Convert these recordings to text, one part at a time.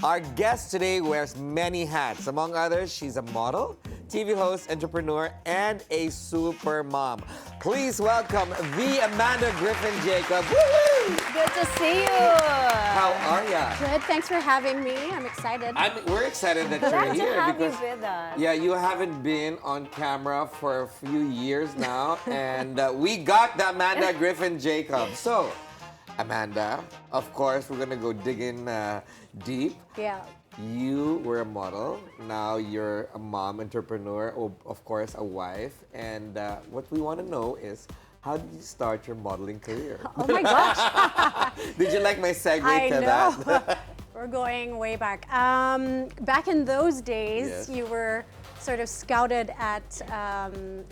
Our guest today wears many hats. Among others, she's a model, TV host, entrepreneur, and a super mom. Please welcome the Amanda Griffin Jacob. Woo-hoo! Good to see you. How are ya? Good. Thanks for having me. I'm excited. We're excited that Glad you're to here have because you with us. yeah, you haven't been on camera for a few years now, and we got the Amanda Griffin Jacob. So, Amanda, of course, we're gonna go digging deep. Yeah. You were a model. Now you're a mom, entrepreneur, of course, a wife. And what we want to know is, how did you start your modeling career? Oh my gosh. Did you like my segue I to know. that? We're going way back. Back in those days, Yes. you were sort of scouted at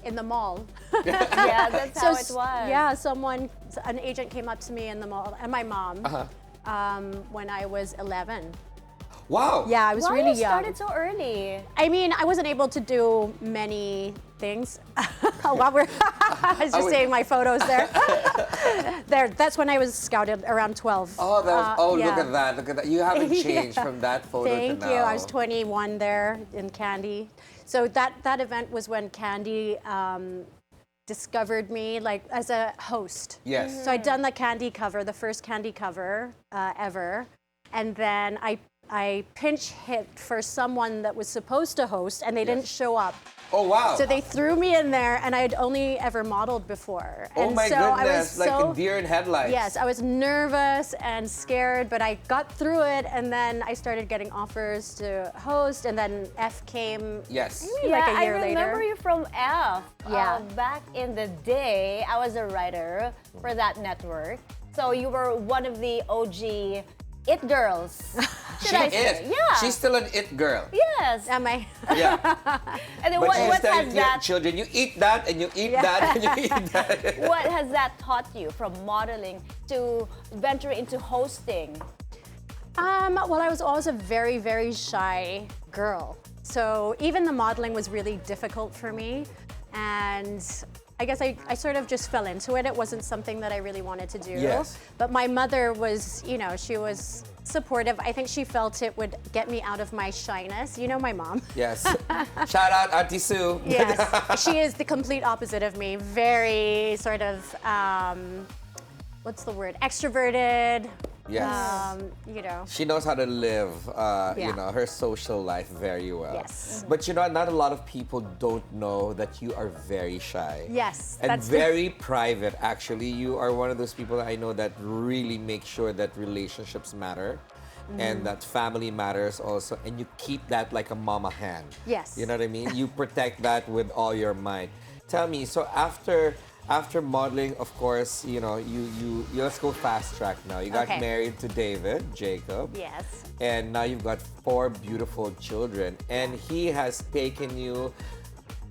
in the mall. Yeah, that's how it was. Yeah, an agent came up to me in the mall, and my mom, when I was 11. Wow. Yeah, I was Why really you young. started so early? I mean, I wasn't able to do many things. While we're, I was just saying my photos there. That's when I was scouted around 12. Oh, that was, yeah. look at that. Look at that. You haven't changed Yeah. from that photo Thank to now. you. I was 21 there in Candy. So that event was when Candy discovered me, like, as a host. Yes. So I'd done the Candy cover, the first Candy cover ever, and then I pinch hit for someone that was supposed to host, and they didn't show up. Oh, wow. So they threw me in there, and I had only ever modeled before. Oh, and my so goodness. I was Like a deer in headlights. Yes, I was nervous and scared, but I got through it, and then I started getting offers to host, and then F came Yes. like a year I remember later. you from F. Yeah. Back in the day, I was a writer for that network. So you were one of the OG It Girls. She is. Yeah. She's still an it girl. Yes. Am I? Yeah. And then But what she's has telling that children, you eat that, and you eat that, and you eat that. what has that taught you from modeling to venture into hosting? Well, I was always a very, very shy girl. So even the modeling was really difficult for me. And I guess I sort of just fell into it. It wasn't something that I really wanted to do. Yes. But my mother was, she was supportive. I think she felt it would get me out of my shyness. You know my mom. Yes. Shout out Auntie Sue. Yes. She is the complete opposite of me. Very sort of, what's the word? Extroverted. Yes. She knows how to live, her social life very well. Yes. But not a lot of people don't know that you are very shy. Yes. And that's very private, actually. You are one of those people that I know that really make sure that relationships matter and that family matters also. And you keep that like a mama hen. Yes. You know what I mean? You protect that with all your might. Tell me, so after modeling, of course, you let's go fast track now. You got married to David Jacob. Yes. And now you've got 4 beautiful children. And he has taken you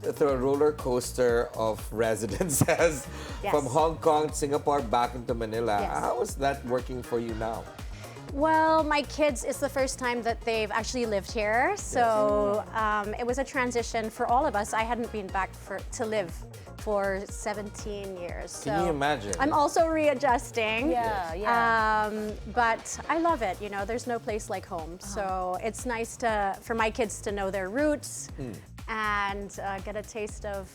through a roller coaster of residences from Hong Kong, Singapore, back into Manila. Yes. How is that working for you now? Well, my kids, it's the first time that they've actually lived here. So it was a transition for all of us. I hadn't been back to live for 17 years. Can you imagine? I'm also readjusting. Yeah. But I love it. There's no place like home. So it's nice for my kids to know their roots and get a taste of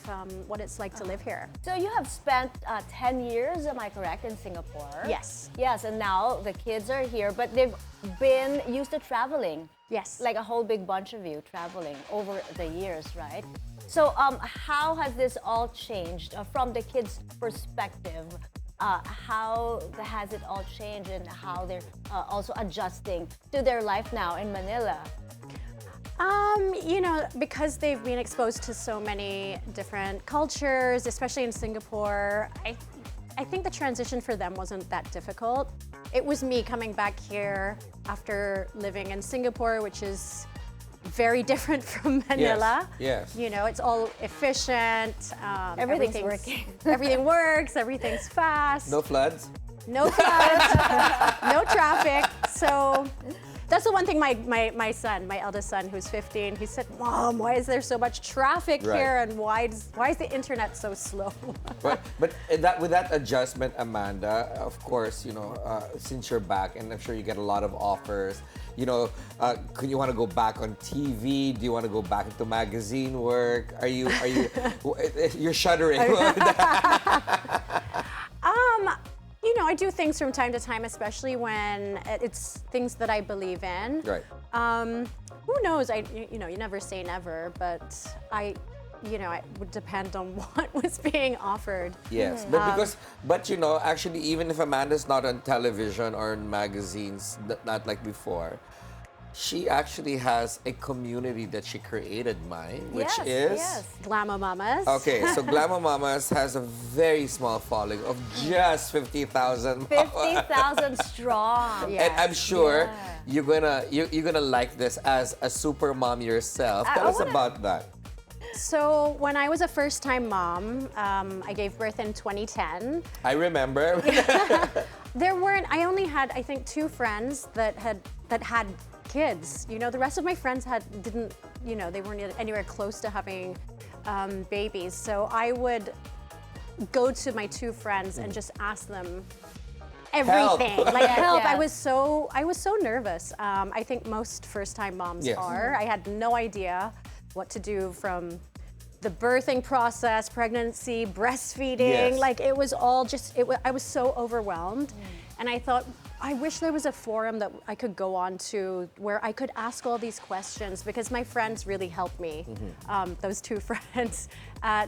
what it's like to live here. So you have spent 10 years, am I correct, in Singapore? Yes. Yes, and now the kids are here, but they've been used to traveling. Yes. Like a whole big bunch of you traveling over the years, right? So how has this all changed from the kids' perspective? How has it all changed and how they're also adjusting to their life now in Manila? Because they've been exposed to so many different cultures, especially in Singapore, I think the transition for them wasn't that difficult. It was me coming back here after living in Singapore, which is very different from Manila. Yes. It's all efficient. Everything's working. Everything works. Everything's fast. No floods? No floods. No traffic. So That's the one thing my son, my eldest son, who's 15, he said, "Mom, why is there so much traffic here, and why is the internet so slow?" But with that adjustment, Amanda, of course, you know, since you're back, and I'm sure you get a lot of offers. You know, could you want to go back on TV? Do you want to go back into magazine work? Are you you're shuddering? You know, I do things from time to time, especially when it's things that I believe in. Right. Who knows? You know, you never say never, but you know, it would depend on what was being offered. Yes, but you know, actually, even if Amanda's not on television or in magazines, not like before, she actually has a community that she created, which is Glam Mamas. Okay, so Glam Mamas has a very small following of just 50,000. 50,000 strong. And I'm sure you're gonna like this as a super mom yourself. Tell us about that. So when I was a first-time mom, I gave birth in 2010. I remember. I only had, I think, 2 friends that had kids. You know, the rest of my friends didn't, you know, they weren't anywhere close to having babies. So I would go to my 2 friends and just ask them everything, like help. I was so nervous. I think most first-time moms are. I had no idea what to do from the birthing process, pregnancy, breastfeeding. Like it was all just, I was so overwhelmed. And I thought, I wish there was a forum that I could go on to where I could ask all these questions, because my friends really helped me. Those 2 friends,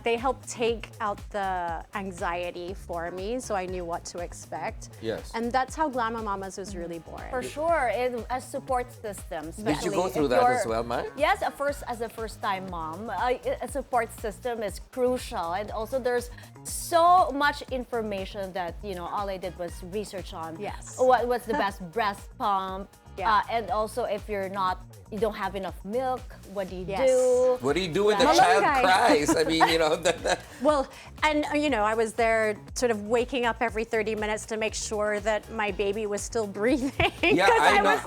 they helped take out the anxiety for me, so I knew what to expect. Yes. And that's how Glam Mamas was really born. For sure, a support system. Did you go through that as well, Mai? Yes, as a first-time mom, a support system is crucial, and also there's so much information that, you know, all I did was research on. Yes. What's the best breast pump? And also, if you don't have enough milk, what do you do? What do you do when the child cries? I mean, you know. Well, and you know, I was there sort of waking up every 30 minutes to make sure that my baby was still breathing. Yeah, I know.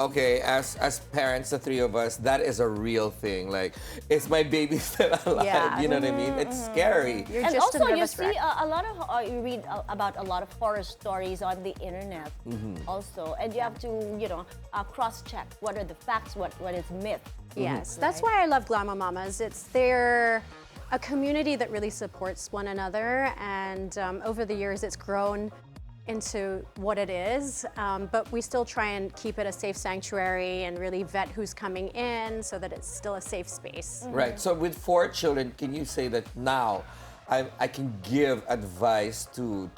Okay, as parents, the 3 of us, that is a real thing. Like, is my baby still alive? Yeah. You know what I mean? It's scary. You're And just also, you see a lot of, you read about a lot of horror stories on the internet also. And you have to, you know, cross-check what are the facts, what is myth. Yes, that's why I love Glam Mamas. They're a community that really supports one another, and over the years it's grown into what it is, but we still try and keep it a safe sanctuary and really vet who's coming in so that it's still a safe space. Right, so with 4 children, can you say that now I can give advice to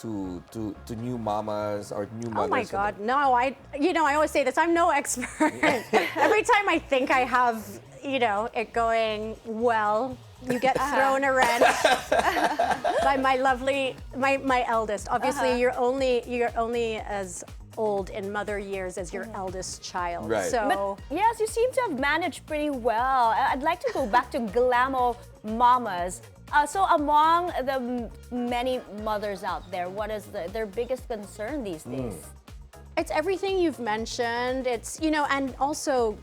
new mamas or new mothers? Oh my God, no! I always say this. I'm no expert. Every time I think I have, you know, it going well, you get thrown a wrench by my eldest. Obviously, you're only as old in mother years as your eldest child. Right. So, but yes, you seem to have managed pretty well. I'd like to go back to Glam Mamas. So among the many mothers out there, what is their biggest concern these days? it's everything you've mentioned. It's, you know, and also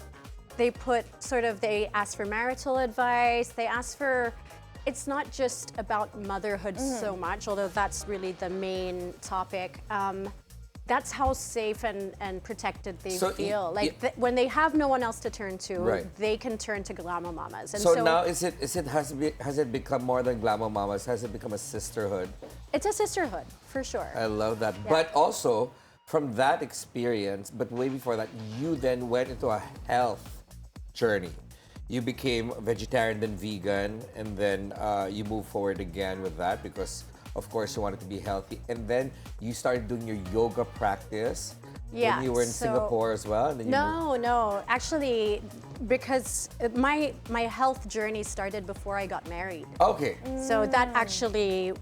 they ask for marital advice. They ask for, it's not just about motherhood so much, although that's really the main topic. That's how safe and protected they feel. When they have no one else to turn to, they can turn to Glam Mamas. And so now, has it become more than Glam Mamas? Has it become a sisterhood? It's a sisterhood, for sure. I love that. Yeah. But also, from that experience, but way before that, you then went into a health journey. You became vegetarian, then vegan, and then you moved forward again with that because, of course, you wanted to be healthy. And then you started doing your yoga practice. Yeah. When you were in Singapore as well. And then no. Actually, because my health journey started before I got married. Okay. So that actually,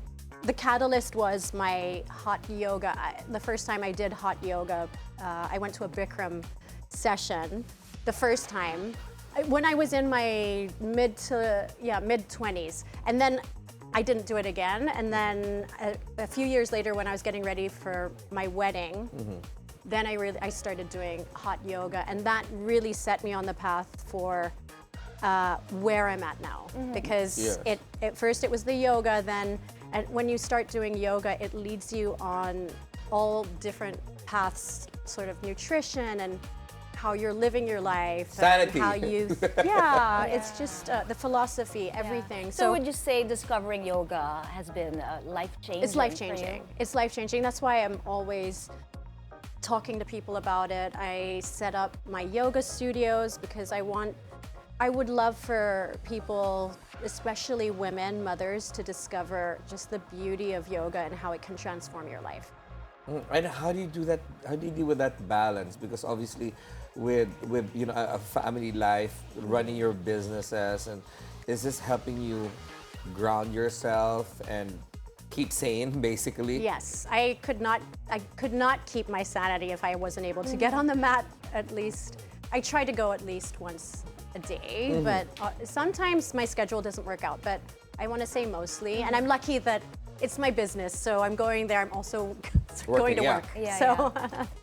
the catalyst was my hot yoga. The first time I did hot yoga, I went to a Bikram session. The first time, when I was in my mid-20s, and then I didn't do it again. And then a few years later, when I was getting ready for my wedding, then I started doing hot yoga, and that really set me on the path for where I'm at now. Because at first it was the yoga, then when you start doing yoga, it leads you on all different paths, sort of nutrition and how you're living your life. Sanity. And how you, it's just the philosophy, everything. So would you say discovering yoga has been life-changing? It's life-changing. It's life-changing. That's why I'm always talking to people about it. I set up my yoga studios because I would love for people, especially women, mothers, to discover just the beauty of yoga and how it can transform your life. And how do you do that? How do you deal with that balance? Because obviously, with a family life, running your businesses, and is this helping you ground yourself and keep sane, basically? Yes, I could not keep my sanity if I wasn't able to get on the mat at least. I try to go at least once a day, but sometimes my schedule doesn't work out. But I want to say mostly, and I'm lucky that it's my business, so I'm going there. I'm also going to work.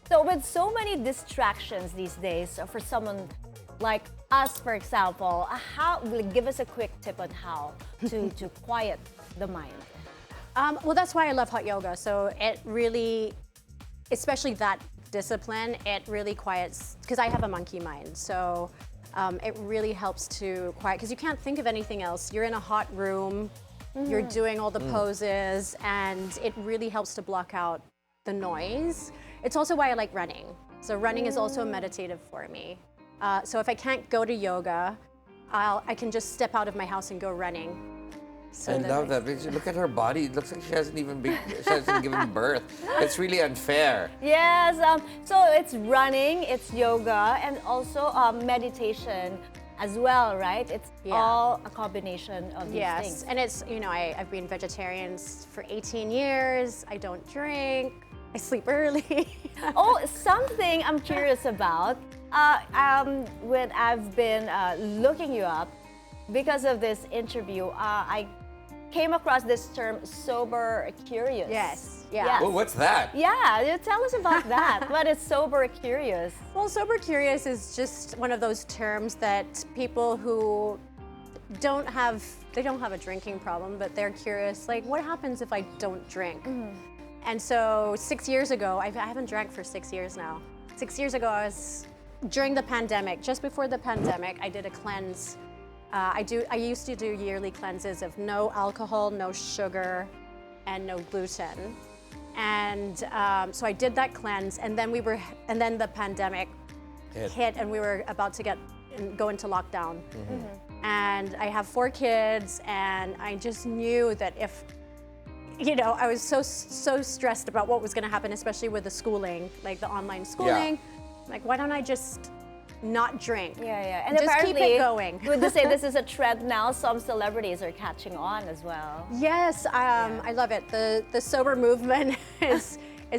So with so many distractions these days, for someone like us, for example, give us a quick tip on how to quiet the mind. Well, that's why I love hot yoga. So it really, especially that discipline, it really quiets, because I have a monkey mind. So it really helps to quiet, because you can't think of anything else. You're in a hot room. You're doing all the poses, and it really helps to block out the noise. It's also why I like running. So running is also meditative for me. So if I can't go to yoga, I can just step out of my house and go running. So I love that. Look at her body. It looks like she hasn't given birth. It's really unfair. Yes. So it's running, it's yoga, and also meditation as well, right? It's all a combination of these things. Yes, and it's, I've been vegetarian for 18 years. I don't drink. I sleep early. Something I'm curious about. When I've been looking you up, because of this interview, I came across this term, sober curious. Yes. Well, what's that? Yeah, tell us about that. What is sober curious? Well, sober curious is just one of those terms that people who don't have a drinking problem, but they're curious, like, what happens if I don't drink? And so 6 years ago, I haven't drank for 6 years now. 6 years ago, during the pandemic, just before the pandemic, I did a cleanse. I used to do yearly cleanses of no alcohol, no sugar, and no gluten. And so I did that cleanse, and then the pandemic hit, and we were about to go into lockdown. And I have 4 kids, and I just knew that if, I was so stressed about what was going to happen, especially with the schooling, like the online schooling. Like, why don't I just not drink? And just apparently, keep it going. Would you say this is a trend now? Some celebrities are catching on as well. Yes, I love it. The sober movement is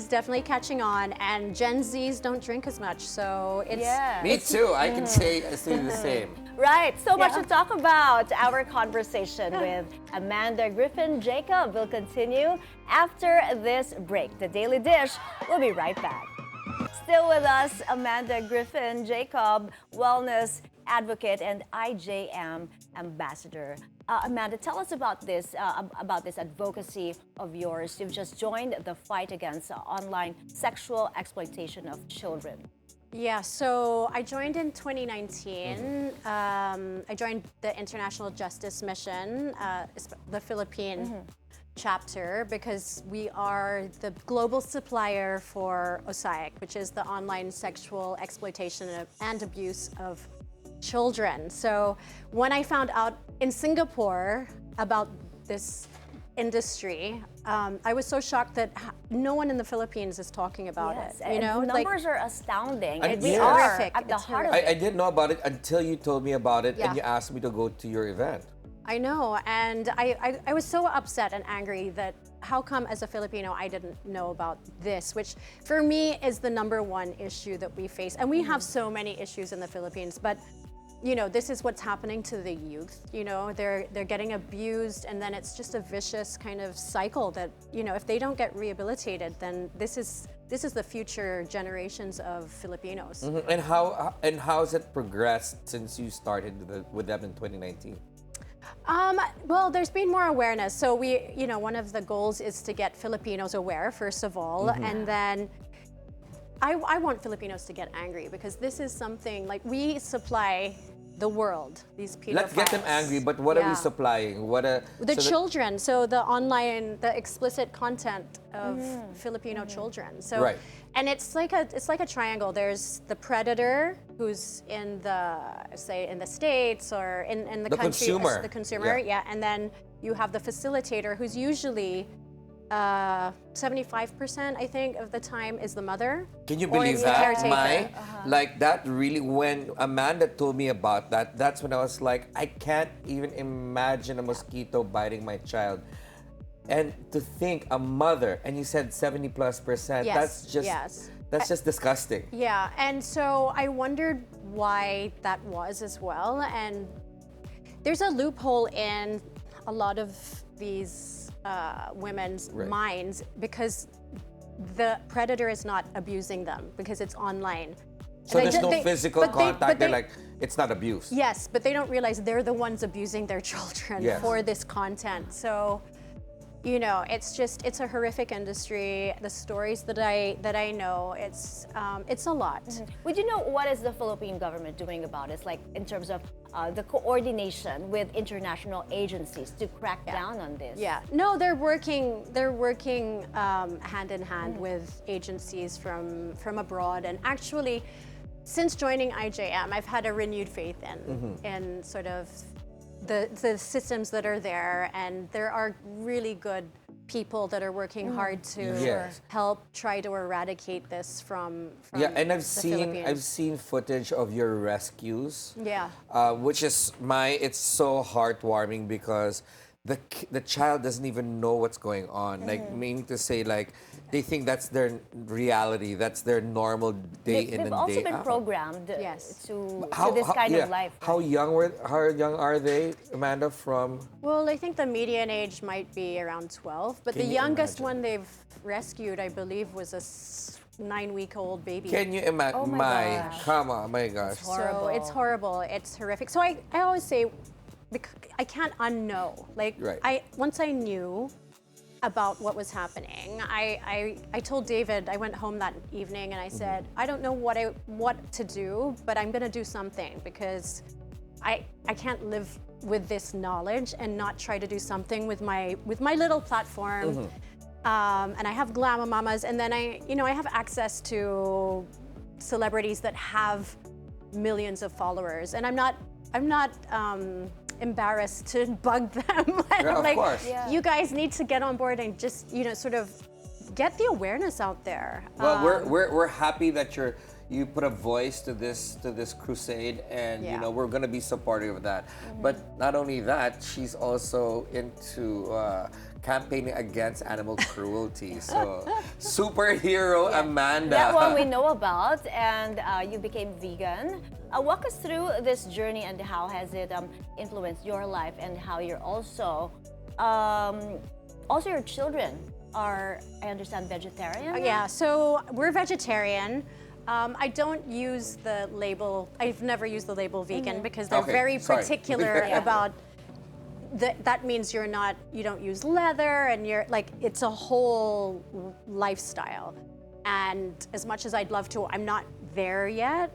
definitely catching on, and Gen Zs don't drink as much, so it's... Me too. I can say the same. Right, so much to talk about. Our conversation with Amanda Griffin Jacob will continue after this break. The Daily Dish will be right back. Still with us, Amanda Griffin Jacob, wellness advocate and IJM ambassador. Amanda, tell us about this advocacy of yours. You've just joined the fight against online sexual exploitation of children. Yeah, so I joined in 2019. I joined the International Justice Mission, the Philippine chapter, because we are the global supplier for OSAIC, which is the online sexual exploitation and abuse of children. So when I found out in Singapore about this industry, I was so shocked that no one in the Philippines is talking about it. The numbers are astounding. We Yeah. are Horrific. at the It's heart of it. I didn't know about it until you told me about it and you asked me to go to your event. I know, and I was so upset and angry that how come as a Filipino I didn't know about this, which for me is the #1 issue that we face. And we have so many issues in the Philippines, but this is what's happening to the youth. They're getting abused, and then it's just a vicious kind of cycle that, if they don't get rehabilitated, then this is this is the future generations of Filipinos. And how has it progressed since you started with them in 2019? Well, there's been more awareness. So one of the goals is to get Filipinos aware, first of all, and then I want Filipinos to get angry, because this is something like we supply the world, these pedophiles. Let's get them angry, but what are we supplying? The children, so the explicit content of Filipino children. So, and it's like a triangle. There's the predator, who's in the States or in the country. Consumer. The consumer, and then you have the facilitator, who's usually 75%, I think, of the time is the mother. Can you believe that? Like that really, when Amanda told me about that, that's when I was like, I can't even imagine a mosquito biting my child. And to think a mother, and you said 70+%, that's just disgusting. Yeah, and so I wondered why that was as well. And there's a loophole in a lot of these women's minds, because the predator is not abusing them, because it's online. So there's no physical contact. They're like, it's not abuse. Yes, but they don't realize they're the ones abusing their children for this content. So, it's a horrific industry. The stories that I know, it's a lot. Would you know what is the Philippine government doing about it? Like in terms of the coordination with international agencies to crack down on this? Yeah, no, they're working hand in hand with agencies from abroad. And actually, since joining IJM, I've had a renewed faith in sort of the systems that are there, and there are really good people that are working hard to help try to eradicate this from and I've seen footage of your rescues, which is it's so heartwarming, because the child doesn't even know what's going on. Like, meaning to say, like, they think that's their reality, that's their normal day in and day out. They've also been programmed to this kind of life. How young are they, Amanda? Well, I think the median age might be around 12, but the youngest one they've rescued, I believe, was a 9-week-old baby. Can you imagine? Oh my gosh. Come on, my gosh. So it's horrible. It's horrific. So I always say, I can't unknow. Like, once I knew about what was happening, I told David, I went home that evening and I said, I don't know what to do, but I'm gonna do something, because I can't live with this knowledge and not try to do something with my little platform. And I have Glam Mamas, and then I have access to celebrities that have millions of followers, and I'm not embarrassed to bug them. Of course. You guys need to get on board and just sort of get the awareness out there. Well, we're happy that you put a voice to this crusade, and we're gonna be supportive of that. But not only that, she's also into campaigning against animal cruelty. So, superhero Amanda. That one we know about, and you became vegan. Walk us through this journey, and how has it influenced your life, and how you're also your children are, I understand, vegetarian? Yeah, so we're vegetarian. I don't use the label, I've never used the label vegan, because they're very particular about that means you don't use leather, and it's a whole lifestyle. And as much as I'd love to, I'm not there yet.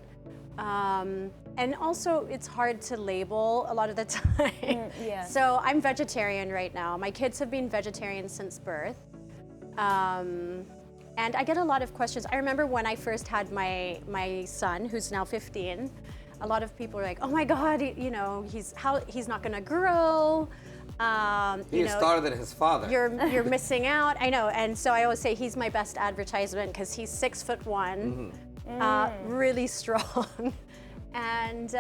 And also, it's hard to label a lot of the time. So I'm vegetarian right now. My kids have been vegetarian since birth. And I get a lot of questions. I remember when I first had my son, who's now 15, a lot of people are like, oh my God, he's not gonna grow. He's taller than his father. You're missing out. I know, and so I always say he's my best advertisement, because he's 6'1", really strong. And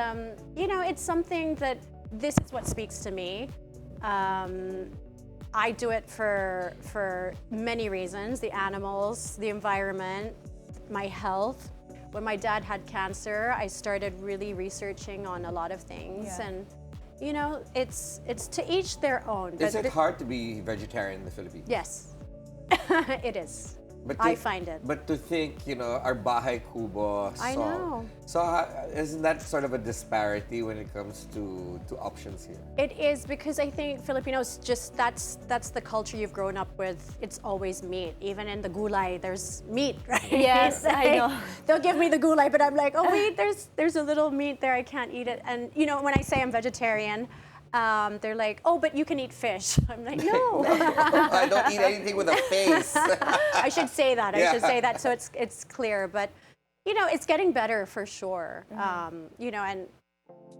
it's something that this is what speaks to me. I do it for many reasons: the animals, the environment, my health. When my dad had cancer, I started really researching on a lot of things, and it's to each their own. Is it hard to be vegetarian in the Philippines? Yes, it is. I find it. But to think, our bahay kubo song. I know. So isn't that sort of a disparity when it comes to options here? It is, because I think Filipinos that's the culture you've grown up with. It's always meat. Even in the gulay, there's meat, right? Yes, I know. They'll give me the gulay, but I'm like, oh wait, there's a little meat there. I can't eat it. And when I say I'm vegetarian, they're like, oh, but you can eat fish. I'm like, no. I don't eat anything with a face. I should say that. Yeah. I should say that so it's clear. But it's getting better for sure. And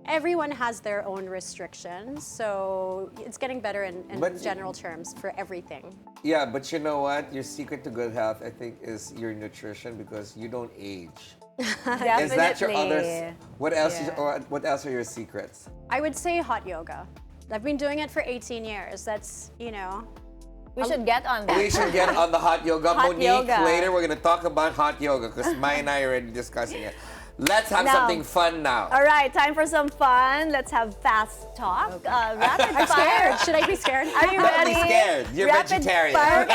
everyone has their own restrictions, so it's getting better in general terms for everything. Yeah, but you know what? Your secret to good health, I think, is your nutrition, because you don't age. Definitely. Is that your others? What else? Yeah. What else are your secrets? I would say hot yoga. I've been doing it for 18 years. That's, We should get on that. We should get on the hot yoga. Hot Monique, yoga. later we're going to talk about hot yoga, because Mai and I are already discussing it. Let's have Now. something fun now. All right, time for some fun. Let's have fast talk. Okay. Rapid I'm fire. scared. Should I be scared? Are you Don't ready? be scared. You're Rapid vegetarian. fire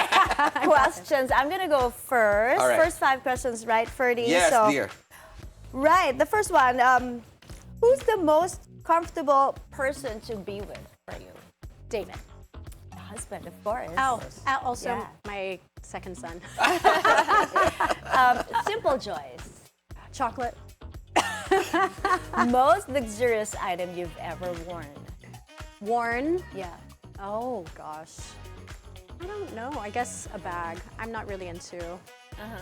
questions. I'm gonna go first. All right. First 5 questions, right, Ferdy? Yes, dear. Right. The first one. Who's the most comfortable person to be with for you? David. Husband, of course. Also Yeah. my second son. Simple joys. Chocolate. Most luxurious item you've ever worn. Worn. Yeah. Oh gosh. I don't know. I guess a bag. I'm not really into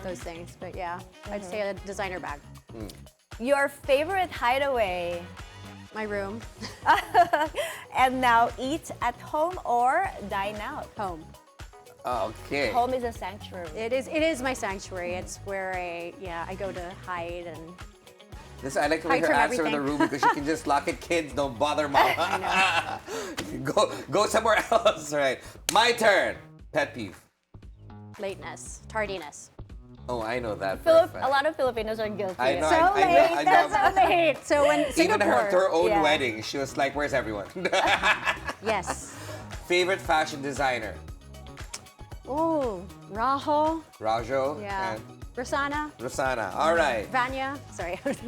those things, but yeah, I'd say a designer bag. Your favorite hideaway. My room. And now, eat at home or dine out. Home. Okay. Home is a sanctuary. It is my sanctuary. It's where I go to hide and I like the way Hide her from answer in the everything. room, because she can just lock it. Kids, don't bother mama. Go somewhere else. Right. My turn. Pet peeve. lateness, tardiness. Oh, I know that. for a fact. A lot of Filipinos are guilty. I know. So I late, know. that's so late. So when Even Singapore, her own Yeah. wedding, she was like, "Where's everyone?" yes. Favorite fashion designer. Oh, Rajo, Rajo yeah, and Rosanna, Rosanna. All right. Vanya. Sorry, it's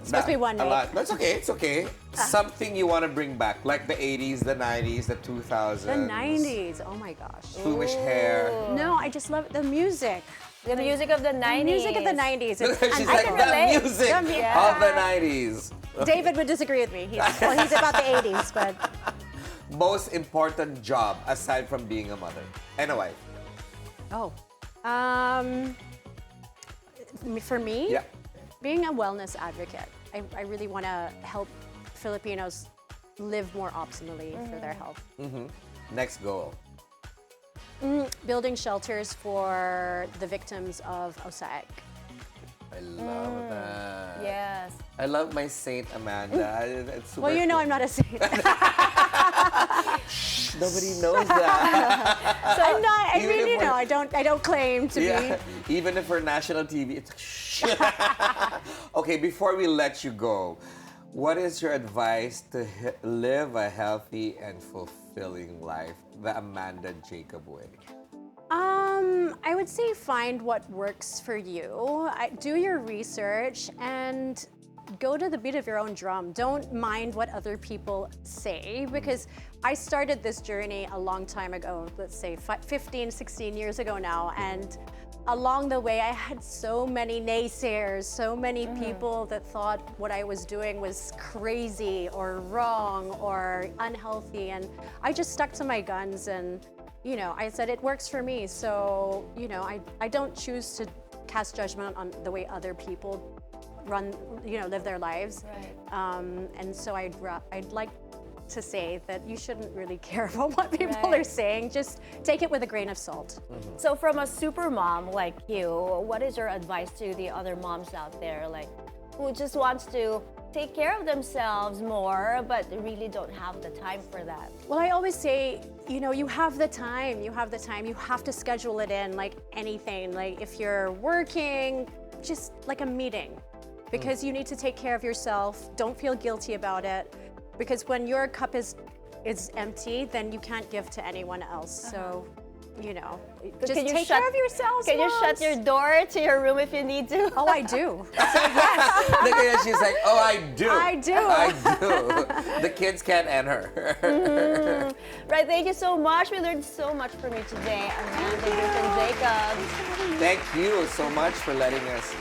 supposed to be one A name. lot. That's okay. It's okay. Something you want to bring back, like the 80s, the 90s, the 2000s. The 90s. Oh my gosh. Foolish hair. No, I just love the music. The music of the 90s. The music of the 90s. She's And like, can the relate. music The mu- of the 90s. David would disagree with me. He's about the 80s, but Most important job aside from being a mother and a wife. For me, Yeah. being a wellness advocate, I really want to help Filipinos live more optimally for their health. Next goal. Building shelters for the victims of OSAIC. I love that. Yes. I love my Saint Amanda. It's super Well, you know cool. I'm not a saint. Nobody knows that. I'm not. I Even mean, if you know, we're- I don't claim to Yeah, be. even if we're national TV, it's okay, before we let you go, what is your advice to live a healthy and fulfilling life the Amanda Jacob way? I would say find what works for you. Do your research and go to the beat of your own drum. Don't mind what other people say, because I started this journey a long time ago, let's say 15, 16 years ago now, and along the way I had so many naysayers, so many people that thought what I was doing was crazy or wrong or unhealthy, and I just stuck to my guns and I said it works for me. So, I don't choose to cast judgment on the way other people live their lives. Right. And so I'd like to say that you shouldn't really care about what people Right. are saying. Just take it with a grain of salt. So from a super mom like you, what is your advice to the other moms out there, like who just wants to take care of themselves more, but really don't have the time for that? Well, I always say, you have the time. You have the time. You have to schedule it in like anything. Like if you're working, just like a meeting, because you need to take care of yourself. Don't feel guilty about it, because when your cup is empty, then you can't give to anyone else. So you know, So just can you take shut- care of yourselves. Can you shut moms. your door to your room if you need to? Oh, I do. So, yes, Look at her, she's like, oh, I do. I do. I do. The kids can't end her. Right, thank you so much. We learned so much from you today, Amanda Griffin Jacob. Thank you so much for letting us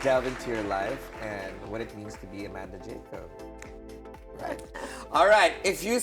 delve into your life and what it means to be Amanda Jacob. Right. All right. If you